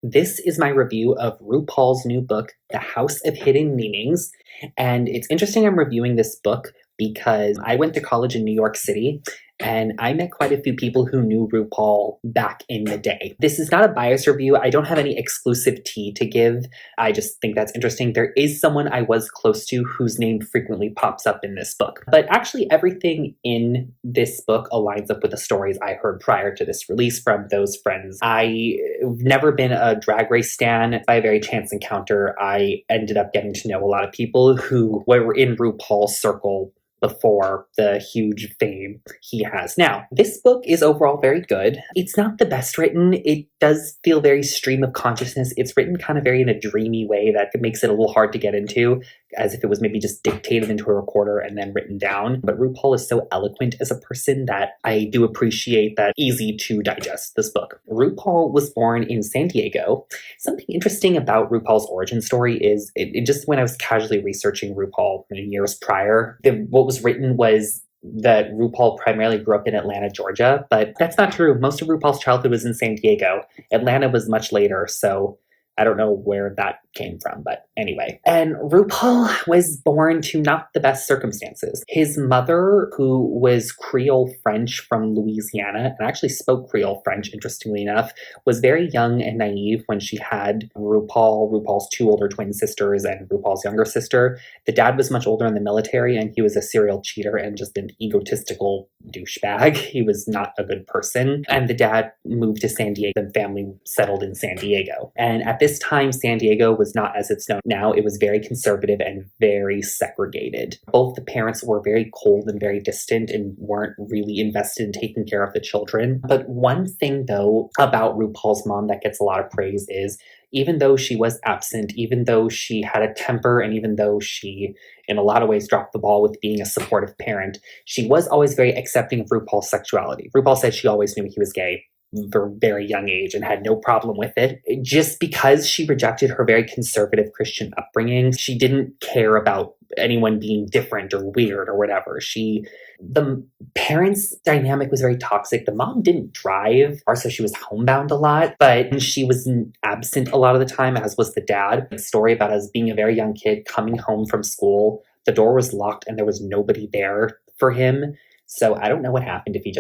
This is my review of RuPaul's new book, The House of Hidden Meanings. And it's interesting I'm reviewing this book because I went to college in New York City and I met quite a few people who knew RuPaul back in the day. This is not a bias review. I don't have any exclusive tea to give. I just think that's interesting. There is someone I was close to whose name frequently pops up in this book. But actually everything in this book aligns up with the stories I heard prior to this release from those friends. I've never been a Drag Race stan. By a very chance encounter, I ended up getting to know a lot of people who were in RuPaul's circle before the huge fame he has now. This book is overall very good. It's not the best written. It does feel very stream of consciousness. It's written kind of very in a dreamy way that makes it a little hard to get into, as if it was maybe just dictated into a recorder and then written down. But RuPaul is so eloquent as a person that I do appreciate that easy to digest this book. RuPaul was born in San Diego. Something interesting about RuPaul's origin story is it just when I was casually researching RuPaul in years prior, what was written was that RuPaul primarily grew up in Atlanta, Georgia, but that's not true. Most of RuPaul's childhood was in San Diego. Atlanta was much later, so I don't know where that came from, but anyway. And RuPaul was born to not the best circumstances. His mother, who was Creole French from Louisiana, and actually spoke Creole French, interestingly enough, was very young and naive when she had RuPaul's two older twin sisters, and RuPaul's younger sister. The dad was much older in the military, and he was a serial cheater and just an egotistical douchebag. He was not a good person. And the dad moved to San Diego, and family settled in San Diego. And at this time, San Diego was not as it's known now. It was very conservative and very segregated. Both the parents were very cold and very distant and weren't really invested in taking care of the children. But one thing, though, about RuPaul's mom that gets a lot of praise is even though she was absent, even though she had a temper, and even though she, in a lot of ways, dropped the ball with being a supportive parent, she was always very accepting of RuPaul's sexuality. RuPaul said she always knew he was gay for a very young age and had no problem with it. Just because she rejected her very conservative Christian upbringing, she didn't care about anyone being different or weird or whatever. The parents' dynamic was very toxic. The mom didn't drive, so she was homebound a lot, but she was absent a lot of the time, as was the dad. A story about us being a very young kid coming home from school, the door was locked and there was nobody there for him. So I don't know what happened if did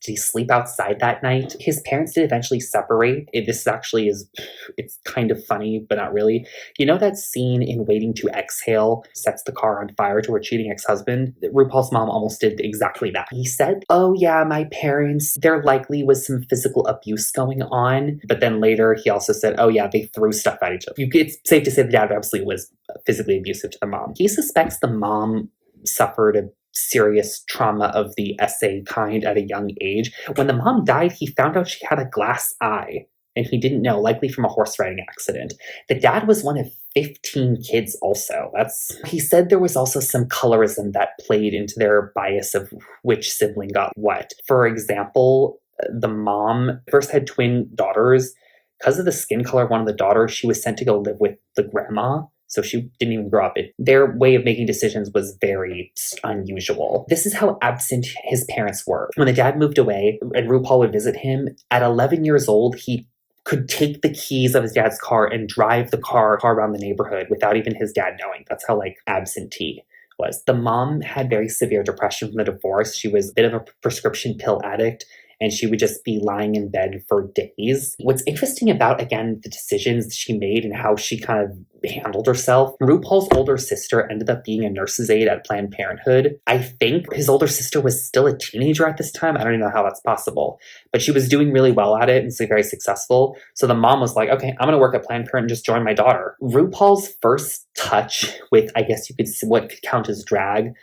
he sleep outside that night? His parents did eventually separate. It's kind of funny, but not really. You know that scene in Waiting to Exhale sets the car on fire to her cheating ex-husband? RuPaul's mom almost did exactly that. He said, oh yeah, my parents, there likely was some physical abuse going on. But then later he also said, oh yeah, they threw stuff at each other. It's safe to say the dad absolutely was physically abusive to the mom. He suspects the mom suffered a serious trauma of the SA kind at a young age. When the mom died, he found out she had a glass eye, and he didn't know, likely from a horse riding accident. The dad was one of 15 kids also. He said there was also some colorism that played into their bias of which sibling got what. For example, the mom first had twin daughters. Because of the skin color of one of the daughters, she was sent to go live with the grandma. So she didn't even grow up. Their way of making decisions was very unusual. This is how absent his parents were. When the dad moved away and RuPaul would visit him, at 11 years old, he could take the keys of his dad's car and drive the car around the neighborhood without even his dad knowing. That's how absentee was. The mom had very severe depression from the divorce. She was a bit of a prescription pill addict, and she would just be lying in bed for days. What's interesting about, again, the decisions she made and how she kind of handled herself, RuPaul's older sister ended up being a nurse's aide at Planned Parenthood. I think his older sister was still a teenager at this time. I don't even know how that's possible. But she was doing really well at it and so very successful. So the mom was like, okay, I'm going to work at Planned Parenthood and just join my daughter. RuPaul's first touch with, I guess you could see what could count as drag,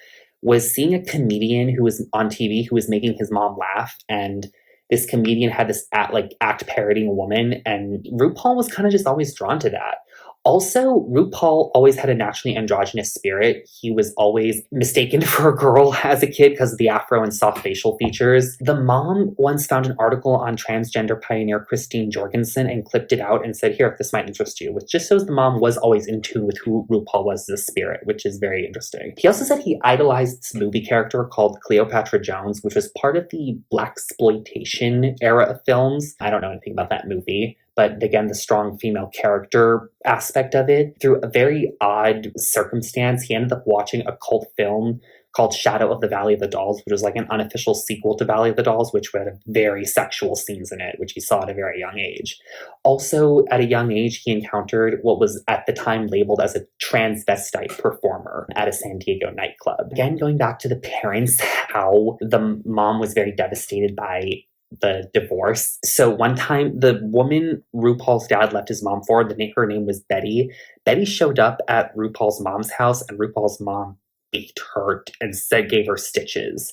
was seeing a comedian who was on TV who was making his mom laugh, and this comedian had this act parodying a woman, and RuPaul was kind of just always drawn to that. Also, RuPaul always had a naturally androgynous spirit. He was always mistaken for a girl as a kid because of the afro and soft facial features. The mom once found an article on transgender pioneer Christine Jorgensen and clipped it out and said, here, if this might interest you, which just shows the mom was always in tune with who RuPaul was as a spirit, which is very interesting. He also said he idolized this movie character called Cleopatra Jones, which was part of the blaxploitation era of films. I don't know anything about that movie, but again, the strong female character aspect of it. Through a very odd circumstance, he ended up watching a cult film called Shadow of the Valley of the Dolls, which was like an unofficial sequel to Valley of the Dolls, which had very sexual scenes in it, which he saw at a very young age. Also, at a young age, he encountered what was at the time labeled as a transvestite performer at a San Diego nightclub. Again, going back to the parents, how the mom was very devastated by the divorce. So one time, the woman RuPaul's dad left his mom for, her name was Betty. Betty showed up at RuPaul's mom's house, and RuPaul's mom beat her and gave her stitches.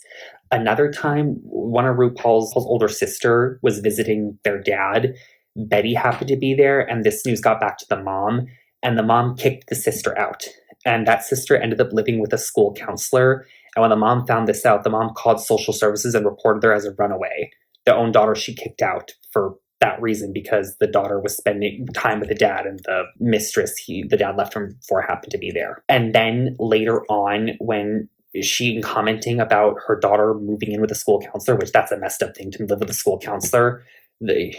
Another time, one of RuPaul's older sister was visiting their dad. Betty happened to be there, and this news got back to the mom, and the mom kicked the sister out. And that sister ended up living with a school counselor. And when the mom found this out, the mom called social services and reported her as a runaway. The own daughter she kicked out for that reason, because the daughter was spending time with the dad, and the mistress the dad left him for happened to be there. And then later on, when she commenting about her daughter moving in with a school counselor, which that's a messed up thing to live with a school counselor,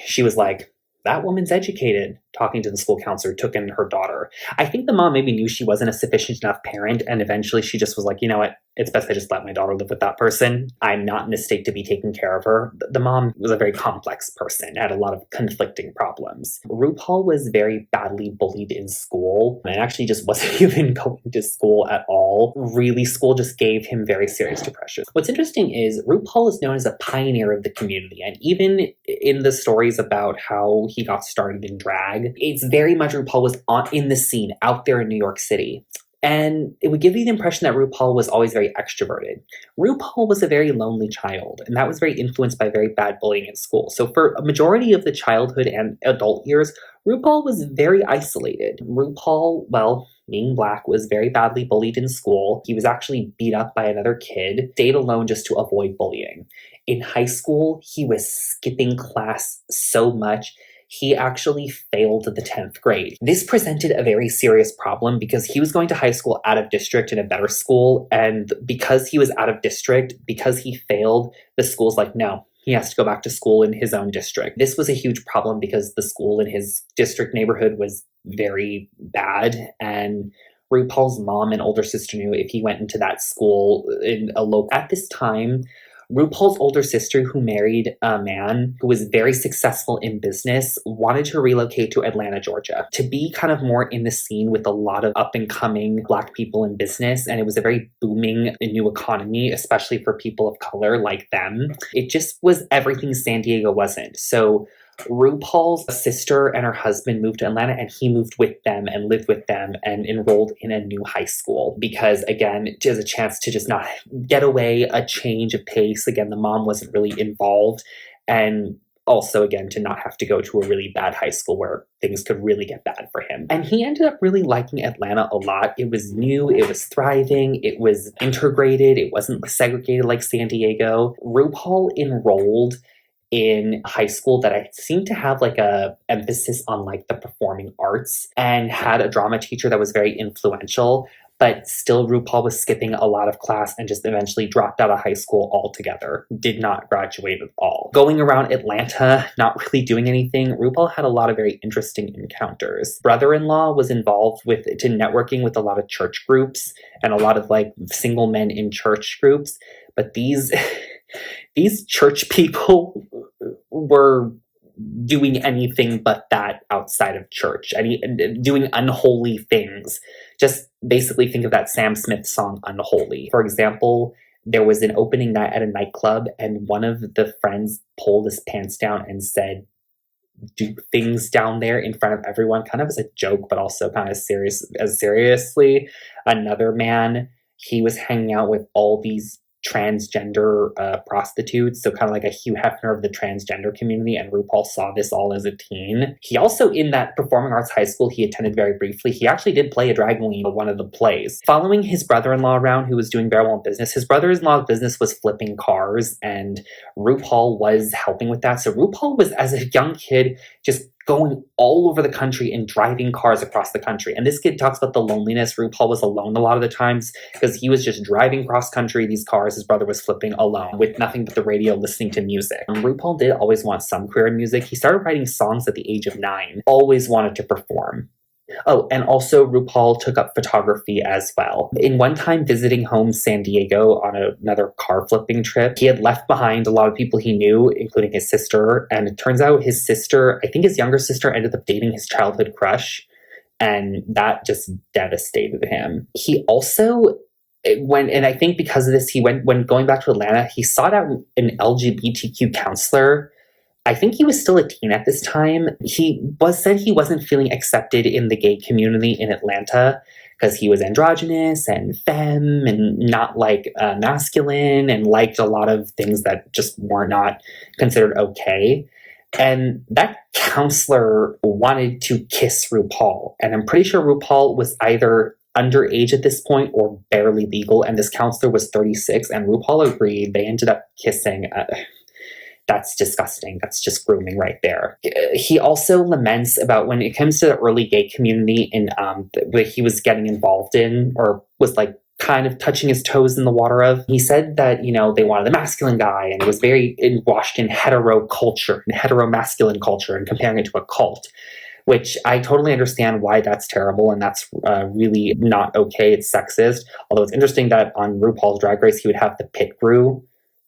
she was like, that woman's educated, talking to the school counselor, took in her daughter. I think the mom maybe knew she wasn't a sufficient enough parent, and eventually she just was like, you know what, it's best I just let my daughter live with that person. I'm not in a state to be taking care of her. The mom was a very complex person, had a lot of conflicting problems. RuPaul was very badly bullied in school, and actually just wasn't even going to school at all. Really, school just gave him very serious depression. What's interesting is RuPaul is known as a pioneer of the community, and even in the stories about how he got started in drag, it's very much RuPaul was in the scene, out there in New York City. And it would give you the impression that RuPaul was always very extroverted. RuPaul was a very lonely child, and that was very influenced by very bad bullying in school. So for a majority of the childhood and adult years, RuPaul was very isolated. RuPaul, well, being Black, was very badly bullied in school. He was actually beat up by another kid, stayed alone just to avoid bullying. In high school, he was skipping class so much, he actually failed the 10th grade. This presented a very serious problem because he was going to high school out of district in a better school, and because he was out of district, because he failed, the school's like, no, he has to go back to school in his own district. This was a huge problem because the school in his district neighborhood was very bad, and RuPaul's mom and older sister knew if he went into that school in a local. At this time, RuPaul's older sister, who married a man who was very successful in business, wanted to relocate to Atlanta, Georgia, to be kind of more in the scene with a lot of up-and-coming Black people in business. And it was a very booming new economy, especially for people of color like them. It just was everything San Diego wasn't. So RuPaul's sister and her husband moved to Atlanta, and he moved with them and lived with them and enrolled in a new high school because, again, there's a chance to just not get away, a change of pace. Again, the mom wasn't really involved, and also, again, to not have to go to a really bad high school where things could really get bad for him. And he ended up really liking Atlanta a lot. It was new, it was thriving, it was integrated, it wasn't segregated like San Diego. RuPaul enrolled in high school that I seemed to have like a emphasis on like the performing arts, and had a drama teacher that was very influential, but still RuPaul was skipping a lot of class and just eventually dropped out of high school altogether. Did not graduate at all. Going around Atlanta, not really doing anything, RuPaul had a lot of very interesting encounters. Brother-in-law was involved to networking with a lot of church groups and a lot of like single men in church groups, but these church people were doing anything but that outside of church, doing unholy things. Just basically think of that Sam Smith song, Unholy. For example, there was an opening night at a nightclub, and one of the friends pulled his pants down and said, do things down there in front of everyone, kind of as a joke, but also kind of seriously. Another man, he was hanging out with all these transgender prostitutes, so kind of like a Hugh Hefner of the transgender community, and RuPaul saw this all as a teen. He also, in that performing arts high school he attended very briefly, he actually did play a drag queen in one of the plays. Following his brother-in-law around, who was doing very well in business, his brother-in-law's business was flipping cars, and RuPaul was helping with that. So RuPaul was, as a young kid, just going all over the country and driving cars across the country. And this kid talks about the loneliness. RuPaul was alone a lot of the times because he was just driving cross country, these cars. His brother was flipping alone with nothing but the radio, listening to music. RuPaul did always want some career in music. He started writing songs at the age of 9, always wanted to perform. Oh, and also RuPaul took up photography as well. In one time visiting home San Diego on another car flipping trip, he had left behind a lot of people he knew, including his sister. And it turns out his sister, I think his younger sister, ended up dating his childhood crush. And that just devastated him. He also and I think because of this, when going back to Atlanta, he sought out an LGBTQ counselor. I think he was still a teen at this time. He said he wasn't feeling accepted in the gay community in Atlanta because he was androgynous and femme and not masculine and liked a lot of things that just were not considered okay. And that counselor wanted to kiss RuPaul. And I'm pretty sure RuPaul was either underage at this point or barely legal. And this counselor was 36 and RuPaul agreed. They ended up kissing. That's disgusting. That's just grooming right there. He also laments about when it comes to the early gay community in that he was getting involved in or was kind of touching his toes in the water of. He said that, they wanted the masculine guy and it was very washed in hetero culture and hetero masculine culture and comparing it to a cult, which I totally understand why that's terrible and that's really not okay. It's sexist. Although it's interesting that on RuPaul's Drag Race, he would have the pit crew.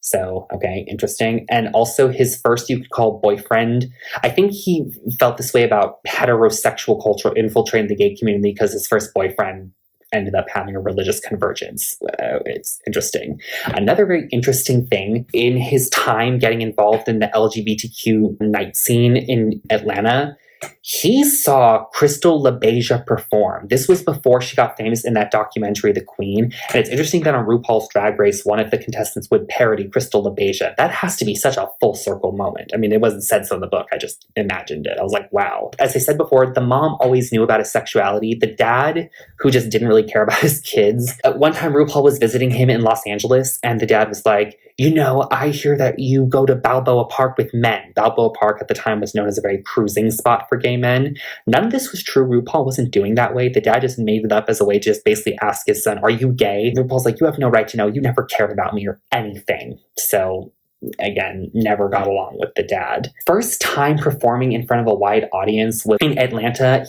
So, okay, interesting. And also his first, you could call boyfriend. I think he felt this way about heterosexual culture infiltrating the gay community because his first boyfriend ended up having a religious convergence. It's interesting. Another very interesting thing in his time getting involved in the LGBTQ night scene in Atlanta, he saw Crystal LaBeija perform. This was before she got famous in that documentary, The Queen. And it's interesting that on RuPaul's Drag Race, one of the contestants would parody Crystal LaBeija. That has to be such a full circle moment. I mean, it wasn't said so in the book. I just imagined it. I was like, wow. As I said before, the mom always knew about his sexuality. The dad, who just didn't really care about his kids. At one time, RuPaul was visiting him in Los Angeles, and the dad was like, I hear that you go to Balboa Park with men. Balboa Park at the time was known as a very cruising spot for gay men. None of this was true. RuPaul wasn't doing that way. The dad just made it up as a way to just basically ask his son, are you gay? RuPaul's like, you have no right to know. You never cared about me or anything. So again, never got along with the dad. First time performing in front of a wide audience was in Atlanta.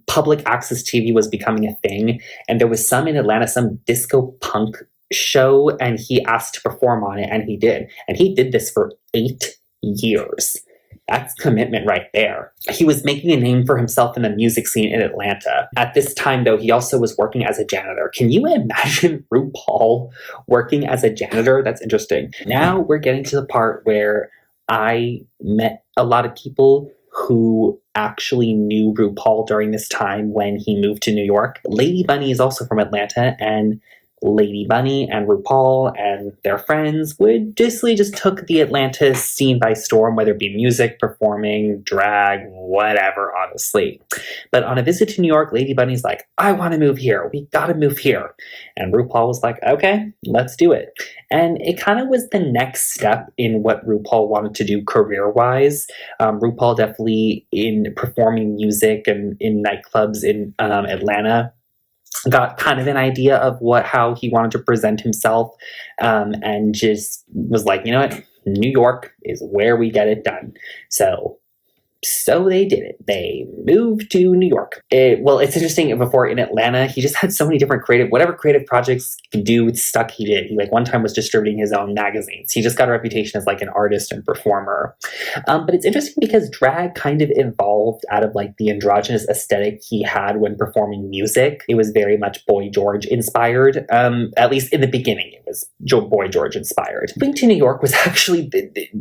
Public access TV was becoming a thing. And there was some in Atlanta, some disco punk show, and he asked to perform on it, and he did. And he did this for 8 years. That's commitment right there. He was making a name for himself in the music scene in Atlanta. At this time, though, he also was working as a janitor. Can you imagine RuPaul working as a janitor? That's interesting. Now we're getting to the part where I met a lot of people who actually knew RuPaul during this time when he moved to New York. Lady Bunny is also from Atlanta, and Lady Bunny and RuPaul and their friends would basically just took the Atlanta scene by storm, whether it be music, performing, drag, whatever, honestly. But on a visit to New York, Lady Bunny's like, I want to move here. We got to move here. And RuPaul was like, okay, let's do it. And it kind of was the next step in what RuPaul wanted to do career-wise. RuPaul definitely in performing music and in nightclubs in Atlanta got kind of an idea of how he wanted to present himself, and just was like, you know what, New York is where we get it done. So they did it. They moved to New York. It's interesting, before in Atlanta, he just had so many different whatever creative projects he could do, stuff he did. He one time was distributing his own magazines. He just got a reputation as an artist and performer. But it's interesting because drag kind of evolved out of the androgynous aesthetic he had when performing music. It was very much Boy George inspired. At least in the beginning, it was Boy George inspired. Moving to New York was actually,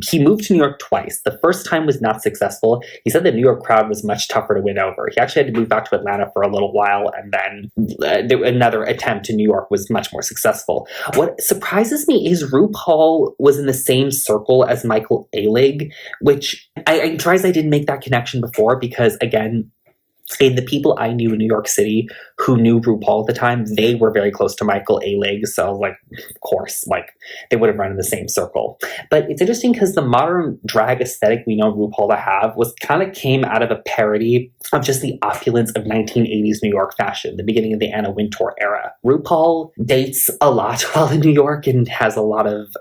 he moved to New York twice. The first time was not successful. He said the New York crowd was much tougher to win over. He actually had to move back to Atlanta for a little while, and then another attempt in New York was much more successful. What surprises me is RuPaul was in the same circle as Michael Alig, which I'm surprised I didn't make that connection before because, again, And the people I knew in New York City who knew RuPaul at the time, they were very close to Michael A. So like, of course, like they would have run in the same circle. But it's interesting because the modern drag aesthetic we know RuPaul to have was kind of came out of a parody of just the opulence of 1980s New York fashion, the beginning of the Anna Wintour era. RuPaul dates a lot while in New York and has a lot of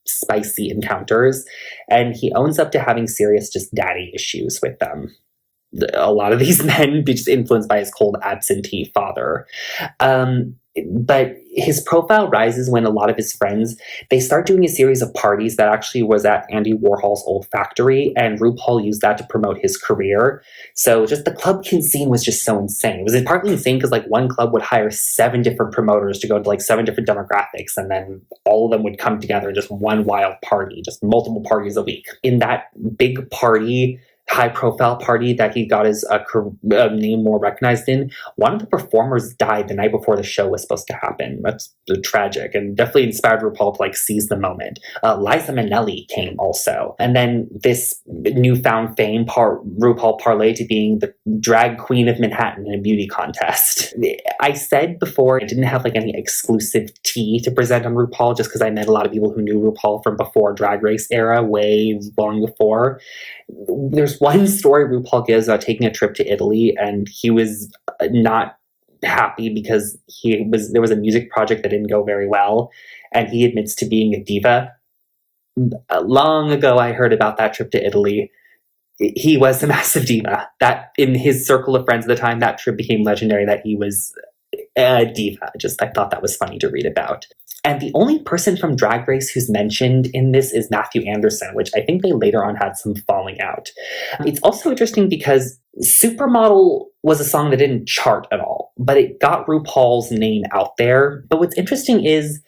spicy encounters, and he owns up to having serious just daddy issues with them. A lot of these men be just influenced by his cold absentee father. But his profile rises when a lot of his friends, they start doing a series of parties that actually was at Andy Warhol's old factory, and RuPaul used that to promote his career. So just the club scene was just so insane. It was partly insane because like one club would hire 7 different promoters to go to like 7 different demographics, and then all of them would come together in just one wild party, just multiple parties a week. In that big party, high-profile party that he got his name more recognized in, one of the performers died the night before the show was supposed to happen. That's tragic, and definitely inspired RuPaul to like seize the moment. Liza Minnelli came also, and then this newfound fame, RuPaul parlayed to being the drag queen of Manhattan in a beauty contest. I said before I didn't have like any exclusive tea to present on RuPaul, just because I met a lot of people who knew RuPaul from before Drag Race era, way long before. There's one story RuPaul gives about taking a trip to Italy, and he was not happy because there was a music project that didn't go very well, and he admits to being a diva. Long ago, I heard about that trip to Italy. He was a massive diva. That in his circle of friends at the time, that trip became legendary. That he was a diva. I thought that was funny to read about. And the only person from Drag Race who's mentioned in this is Matthew Anderson, which I think they later on had some falling out. It's also interesting because Supermodel was a song that didn't chart at all, but it got RuPaul's name out there. But what's interesting is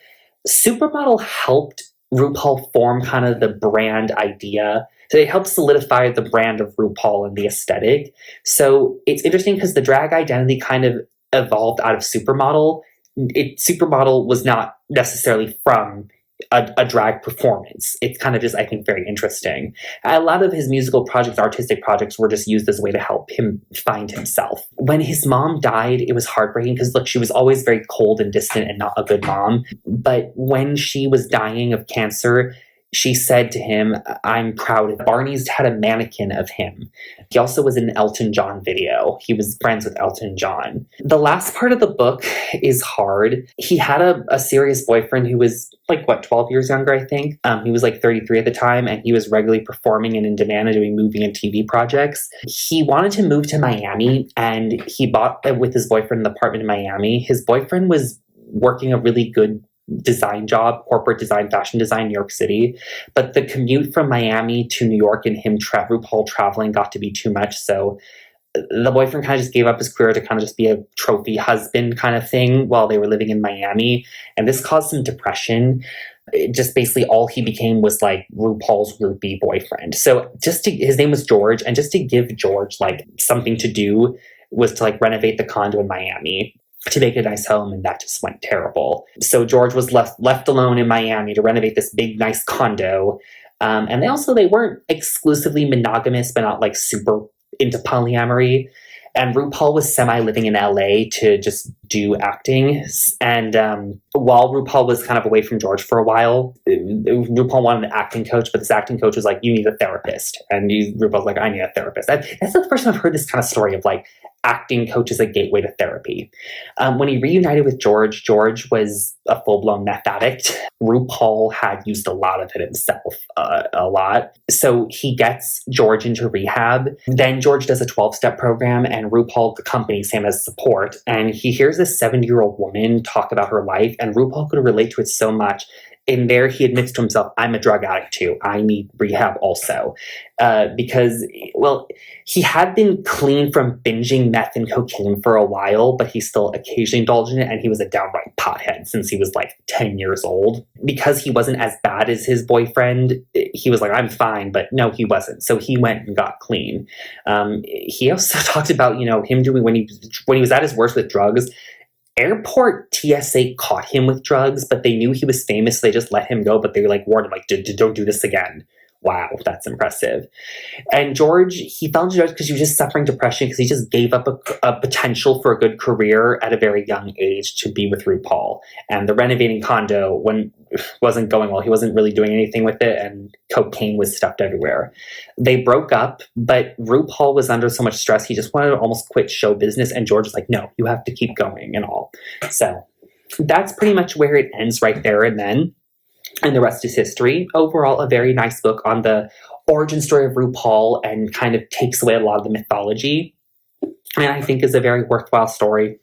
Supermodel helped RuPaul form kind of the brand idea. So it helped solidify the brand of RuPaul and the aesthetic. So it's interesting because the drag identity kind of evolved out of Supermodel. Supermodel was not necessarily from a drag performance. It's kind of just, I think, very interesting. A lot of his musical projects, artistic projects, were just used as a way to help him find himself. When his mom died, it was heartbreaking because, look, she was always very cold and distant and not a good mom. But when she was dying of cancer, she said to him, "I'm proud." Barney's had a mannequin of him. He also was in an Elton John video. He was friends with Elton John. The last part of the book is hard. He had a serious boyfriend who was 12 years younger, I think. He was 33 at the time, and he was regularly performing and in demand and doing movie and TV projects. He wanted to move to Miami, and he bought with his boyfriend an apartment in Miami. His boyfriend was working a really good design job, corporate design, fashion design, New York City. But the commute from Miami to New York and RuPaul traveling got to be too much. So the boyfriend kind of just gave up his career to kind of just be a trophy husband kind of thing while they were living in Miami. And this caused some depression. Just basically all he became was like RuPaul's groupie boyfriend. So his name was George. And just to give George something to do was to renovate the condo in Miami to make a nice home, and that just went terrible. So George was left alone in Miami to renovate this big, nice condo. And they weren't exclusively monogamous, but not super into polyamory. And RuPaul was semi-living in LA to just do acting. And while RuPaul was kind of away from George for a while, RuPaul wanted an acting coach, but this acting coach was like, "You need a therapist." And RuPaul's like, "I need a therapist." That's the first time I've heard this kind of story of acting coach is a gateway to therapy. When he reunited with George, George was a full-blown meth addict. RuPaul had used a lot of it himself, a lot. So he gets George into rehab. Then George does a 12-step program, and RuPaul accompanies him as support. And he hears this 70-year-old woman talk about her life, and RuPaul could relate to it so much. In there, he admits to himself, "I'm a drug addict too. I need rehab also." Because he had been clean from binging meth and cocaine for a while, but he still occasionally indulged in it, and he was a downright pothead since he was 10 years old. Because he wasn't as bad as his boyfriend, he was like, "I'm fine," but no, he wasn't. So he went and got clean. He also talked about, him doing when he was at his worst with drugs. Airport TSA caught him with drugs, but they knew he was famous. So they just let him go, but they warned him, don't do this again. wow, that's impressive. And George, he fell into George because he was just suffering depression because he just gave up a potential for a good career at a very young age to be with RuPaul. And the renovating condo wasn't going well. He wasn't really doing anything with it, and cocaine was stuffed everywhere. They broke up, but RuPaul was under so much stress, he just wanted to almost quit show business. And George was like, no, you have to keep going and all. So that's pretty much where it ends right there and then. And the rest is history. Overall, a very nice book on the origin story of RuPaul and kind of takes away a lot of the mythology. And I think is a very worthwhile story.